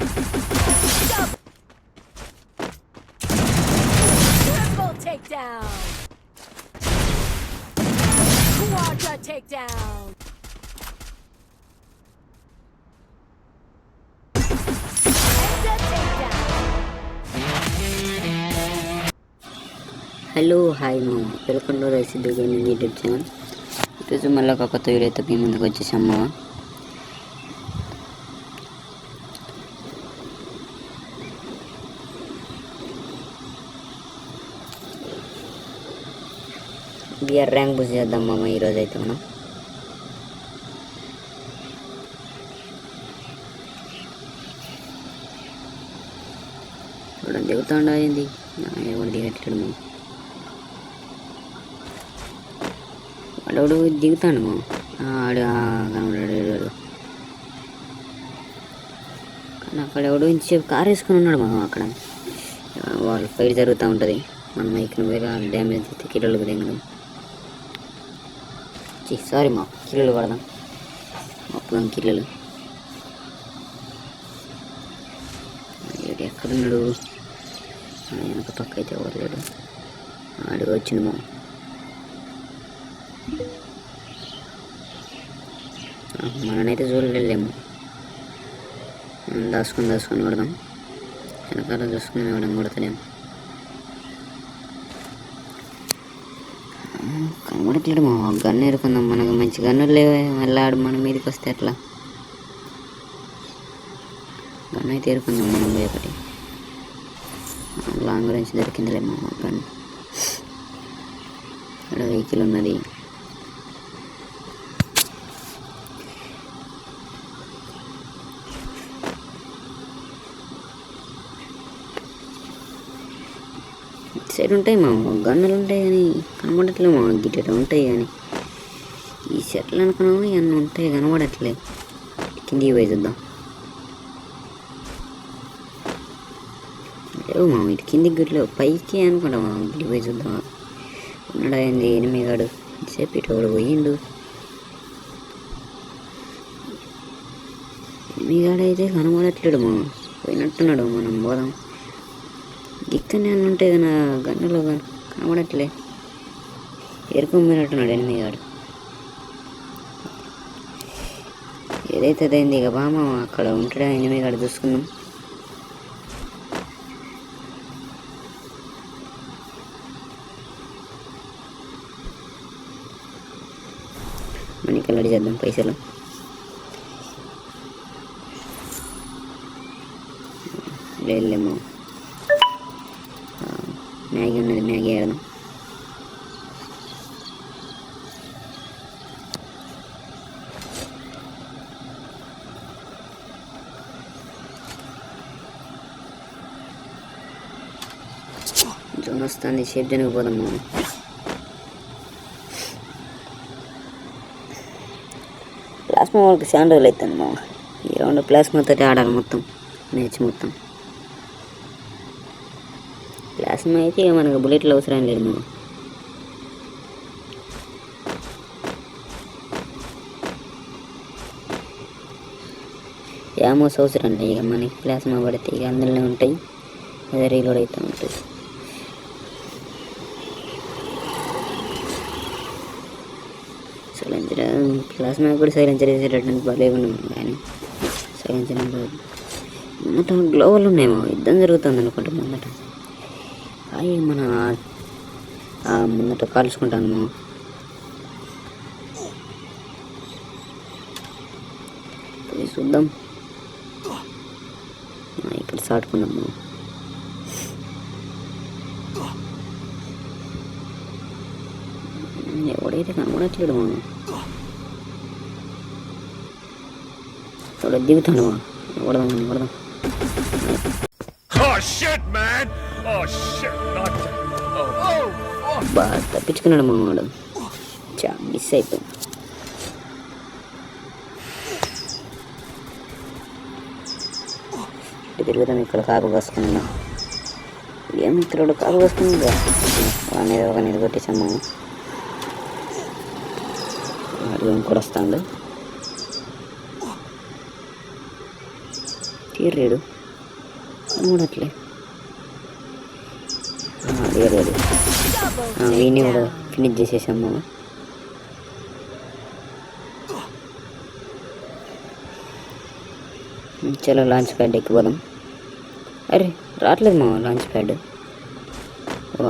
Triple takedown. Quadra takedown. Enda takedown. Hello hi మా welcome to recipe gaming YouTube channel. ఈరోజు మళ్ళీ ఒక కొత్త వీడియోతో మీ ముందుకు వచ్చేసాము. బిఆర్ ర్యాంక్ బుస్ చేద్దాం మామ. ఈరోజు అయితే మనం ఇప్పుడు దిగుతా ఉండింది ఎవడు దిగట్లేడు మా. వాడు దిగుతాడు మా. ఆడు కనబడాడు కానీ అక్కడ ఎవడు ఇంతసేపు కారు వేసుకొని ఉన్నాడు మా. అక్కడ వాళ్ళు ఫైట్ జరుగుతూ ఉంటుంది. మన మైక్ను వేరే డ్యామేజ్ అయితే కిలోలకు దిగడం. సారీ మా, కిలోలు పడదాం మొత్తం కిలోలు. ఎక్కడున్నాడు? వెనక పక్క అయితే ఎవరు లేడు. ఆడికి వచ్చింది మా. మననైతే చూడలేము. దాచుకొని కొడదాం. వెనకాల చూసుకుని ఇవ్వడం కొడతలేము. కనబడట్లేడు మా. గన్ను ఎరుకుందాం. మనకు మంచి గన్నులు లేవే. మళ్ళీ ఆడు మన మీదకి వస్తే ఎట్లా? గన్ను అయితే ఎరుకుందాం మనం ఒకటి. లాంగ్ రేంజ్ దొరికిందిలేమో గన్. ఇక్కడ వెహికల్ ఉన్నది. సైడ్ ఉంటాయి మా గన్నులు ఉంటాయి కానీ కనబడట్లేమో. గిట్టేట ఉంటాయి కానీ ఈ సెట్లు అనుకున్నాము ఇవన్నీ ఉంటాయి కనబడట్లే. కిందికి పోయి చూద్దాం. లేవు మా ఇటు కిందికి గిట్లేవు. పైకి అనుకుంటా మా. గిట్టి పోయి చూద్దాం. ఉన్నాడు అయింది ఎనిమిగాడు. సేపు ఇటు వాడు పోయిండు. ఎనిమిగాడైతే కనబడట్లేడు మా. పోయినట్టున్నాడు. మనం పోదాం. గిక్కనే అన్నీ ఉంటాయి కానీ గన్నులో కనబడట్లే. ఏరుకోపోయినట్టున్నాడు ఎనిమిగాడు. ఏదైతే అదైంది ఇక బామ. అక్కడ ఉంటాడా ఎనిమిగాడు చూసుకుందాం. మనకి అల్లడి చేద్దాం పైసలు. లేదేమో. మ్యాగీ ఉన్నది. మ్యాగీ ఆడదాం. జోన్ వస్తుంది. షేప్ జనకపోదాం మనం. ప్లాస్మా వాళ్ళకి చాలా రోజులు అవుతుంది మా. ఈ రౌండ్ ప్లాస్మాతో ఆడాలి మొత్తం మ్యాచ్ మొత్తం. ప్లాస్మా అయితే ఇక మనకు బుల్లెట్లు అవసరం లేదు మనం. యామోస్ అవసరం లేదు ఇక మనకి. ప్లాస్మా పడితే ఇక అందులోనే ఉంటాయి. అదే రీలోడ్ అవుతూ ఉంటుంది. సైలెన్సర్ ప్లాస్మా కూడా సైలెన్సర్ వేసేటట్టు భలే ఉన్నాం కానీ సైలెన్సర్ ముందట గ్లోవల్ ఉన్నాయేమో. యుద్ధం జరుగుతుంది అనుకుంటా ముందట. అవి మన ముందట కాల్చుకుంటాను. చూద్దాం. ఇక్కడ సాటుకున్నాము. ఎవడైతే కనబడట్లేడు మా. ఎవడ దిగుతాడు మా. ఎవడదాం. బాగా తప్పించుకున్నాడు మా వాడు. మిస్ అయిపోయింది. తిరుగుతాం. ఇక్కడ కారు కాసుకున్నా. ఏం ఇతరుడు కారు కాసుకున్నా అనేది ఒక నీరు కొట్టేసాము. వాడు కూడా వస్తాడు. ఏరేడు కనబడట్లే. ఏరాడు. Double వీడిని కూడా takedown. ఫినిష్ చేసేసాము. చలో లాంచ్ ప్యాడ్ ఎక్కిపోదాం. అరే రావట్లేదు మా లాంచ్ ప్యాడ్.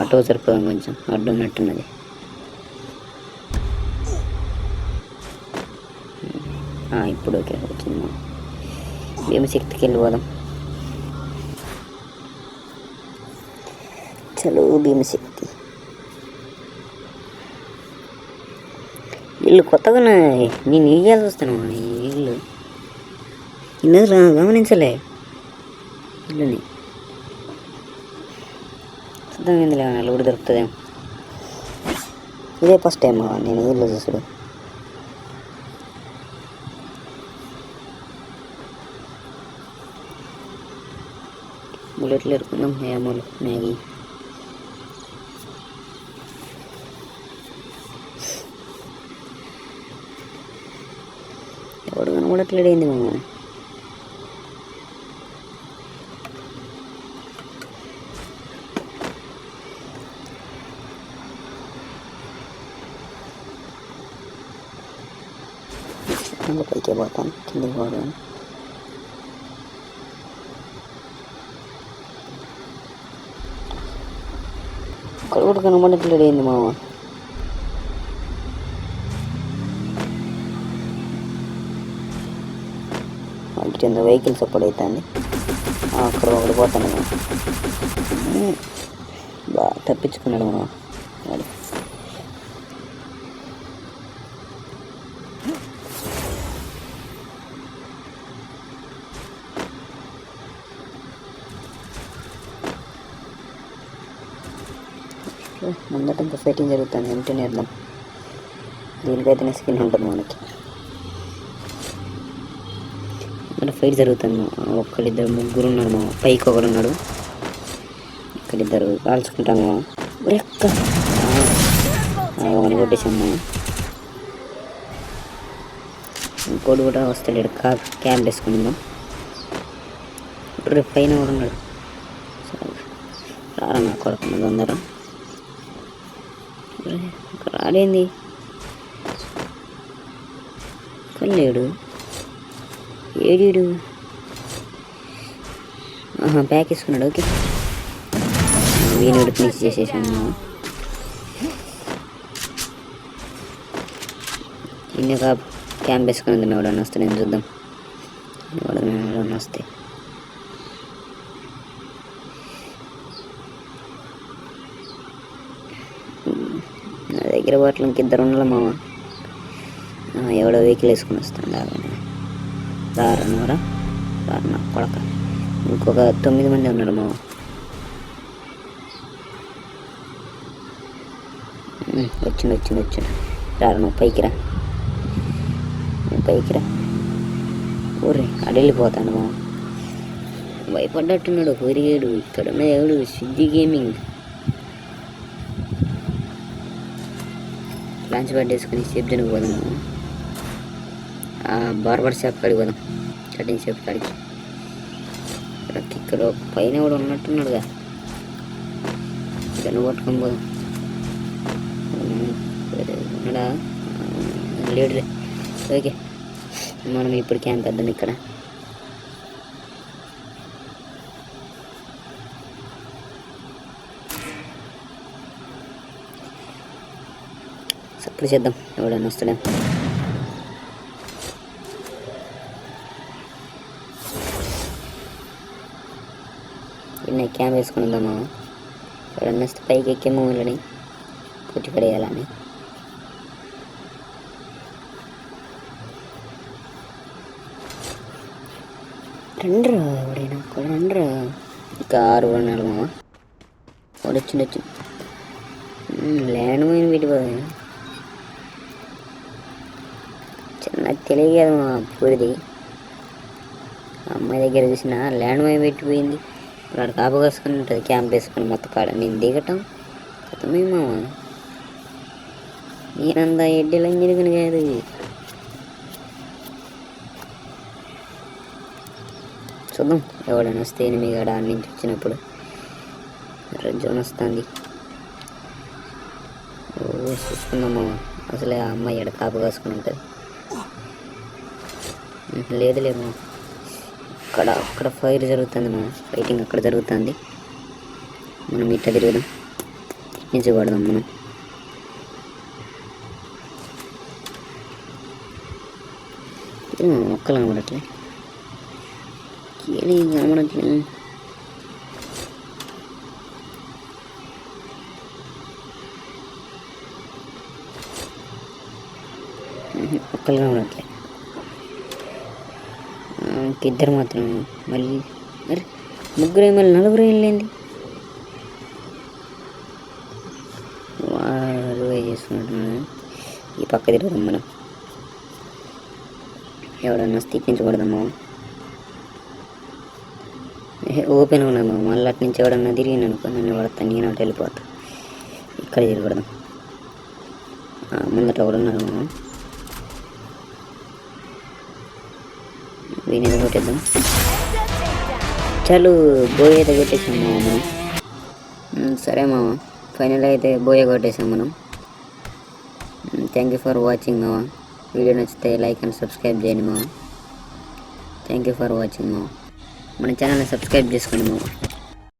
ఆటో సరిపోదాం, కొంచెం అడ్డు ఉన్నట్టున్నది. ఇప్పుడు ఓకే వచ్చింది మా. భీమశక్తికి వెళ్ళిపోదాం. చలో భీమశక్తి. ఇల్లు కొత్తగా నేను ఇయ్యాల్సి వస్తాను. ఈ ఇల్లు ఇన్నది గమనించలే ఇల్లుని. చూద్దాం ఏంది లేవన్నా కూడా దొరుకుతుందేమో. ఇదే ఫస్ట్ టైం నేను ఇల్లు చూసాడు. బుల్లెట్లు ఎరుకుందాం. ఏమోలు మ్యాగీ. ఎవడు కనబడట్లేడు ఏంది మామ. పైకి పోతాను, కిందకి పోతాను. ఇక్కడ కూడా కనబడట్లేడు ఏంది మామ. కింద వెహికల్స్ అప్పుడు అవుతుంది. అక్కడ ఒకటి పోతాను. బాగా తప్పించుకున్నాడు మా వాడు. ముందట ఇంకా ఫైటింగ్ జరుగుతుంది. వెంటనే వేద్దాం. దీనికైతేనే స్కిన్ ఉంటుంది మనకి. ఇక్కడ ఫైట్ జరుగుతుంది. ఒక్కరిద్దరు ముగ్గురు ఉన్నారు మా. పైకి ఒకడు ఉన్నాడు. ఇక్కడిద్దరు కాల్చుకుంటాను మా. రెక్క అని కొట్టేసాము. ఇంకోటి కూడా వస్తాడు. క్యాంప్ వేసుకుందాం. రేపు పైన కూడా ఉన్నాడు. రారా నా కొడుకున్నది అందరూ. రాడేంది కల్లేడు ఏడీడు. ప్యాక్ వేసుకున్నాడు. ఓకే వీణుడు ఫినిష్ చేసేసాను. ఇంకొక క్యాంప్ వేసుకుని ఎవడన్నా వస్తే నేను చూద్దాం. ఎవడన్నా వస్తే నా దగ్గర వాటిలో ఇంకిద్దరు ఉండాలి మామ. ఎవడో వెహికల్ వేసుకుని వస్తాను. రారా నా కొడక. ఇంకొక 9 మంది ఉన్నారు మామ. వచ్చిండు. రారా నువ్వు పైకి రా. ఊరే అడు వెళ్ళిపోతాను మామ. భయపడ్డట్టున్నాడు. పొరిగాడు. ఇక్కడున్న ఎవడు సిద్ధి గేమింగ్. లాంచ్ ప్యాడ్ వేసుకుని సేఫ్ జోన్కి పోదాము. బార్బర్ షాప్ కాడికి పోదాం. కటింగ్ షాప్ కాడికి. ఇక్కడ పైన కూడా ఉన్నట్టున్నాడుగా. గన్ను పట్టుకొని పోదాం. ఉన్నాడా లేడులే. ఓకే మనం ఇప్పుడు క్యాంప్ వేద్దాం ఇక్కడ. సప్పుడు చేద్దాం. ఎవడన్నా వస్తాడా. క్యాంప్ వేసుకుని ఉందామా. ఎవడన్నా వస్తే పైకి ఎక్కేమో వీళ్ళని కొట్టి పడేయాలని. రండ్రా ఎవడైనా కూడా రండ్రా. ఇంకా 6 ఉన్నారు మామ. వచ్చిండు. ల్యాండ్ మైన్ వీటి చిన్న తెలియదు మా పూరిది. అమ్మాయి దగ్గర చూసిన ల్యాండ్ మైన్ పెట్టిపోయింది. ఇప్పుడు ఆడ కాపు కాసుకొని ఉంటుంది. క్యాంప్ వేసుకొని మొత్తం కాడ నేను దిగటం కొత్తమే మామ. నేనంతా ఎడ్డీలని తిరుగుని కాదు. చూద్దాం ఎవడైనా వస్తే ఎనిమిది గడ ఆడి నుంచి వచ్చినప్పుడు రెడ్ జోన్ వస్తుంది. చూసుకుందాం మామ. అసలే ఆ అమ్మాయి ఎక్కడ కాపు కాసుకుని ఉంటుంది. లేదు అక్కడ ఫైర్ జరుగుతుంది మామ. ఫైటింగ్ అక్కడ జరుగుతుంది. మనం ఇట్లా తిరుగుదాం, నుంచి కొడదాం మనం. మొక్కలు కనబడట్లే, కనబడట్లే. ఒక్కలు కనబడట్లే. ఇద్దరు మాత్రం. మళ్ళీ మరి ముగ్గురు మళ్ళీ నలుగురు వెళ్ళింది. వాడు చేసుకున్నట్టున్నాడు. ఈ పక్క తిరుగుదాం మనం. ఎవడన్నా స్థితించకూడదమ్మా. ఓపెన్ ఉన్నామా, మళ్ళీ అటు నుంచి ఎవడన్నా తిరిగి అనుకో నన్ను పడతాను, నేను అటు వెళ్ళిపోతా. ఇక్కడ తిరగకూడదు. ముందట ఎవడున్నారు మనం, వీని కొట్టేద్దాం. చాలు బోయ్ అయితే కొట్టేసాం మామ మనం. సరే మామ, ఫైనల్ అయితే బోయే కొట్టేసాం మనం. థ్యాంక్ యూ ఫర్ వాచింగ్ మామ. వీడియో నచ్చితే లైక్ అండ్ సబ్స్క్రైబ్ చేయండి మామ. థ్యాంక్ యూ ఫర్ వాచింగ్ మామ. మన ఛానల్ని సబ్స్క్రైబ్ చేసుకోండి మామ.